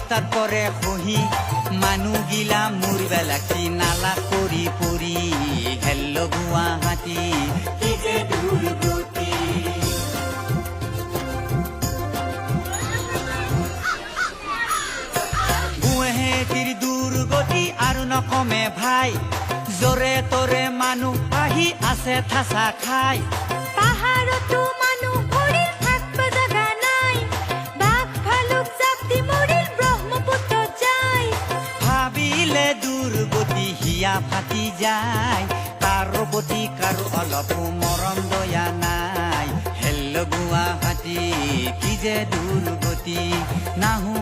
ৰাস্তাৰ পৰে খহি মানু গিলা মুৰবে লাগছি নালা কৰি পৰি হেল্ল গুয়াহাটী কি যে দুৰ্গতি গুৱাহাটীৰ দুৰ্গতি আৰু নকমে ভাই জৰে তৰে মানুহ আহি আছে ঠাচা খাই পাহাৰতো মানুহ মৰিল থাকিব জাগা নাই বাঘ ভালুক জাপি মৰিল ব্ৰহ্মপুত্ৰ যায় ভাবিলে দুৰ্গতি হিয়া ফাটি যায় কাৰো প্ৰতি কাৰো অলপো মৰম দয়া নাই হেল্ল গুৱাহাটী কি যে দুৰ্গতি নাহো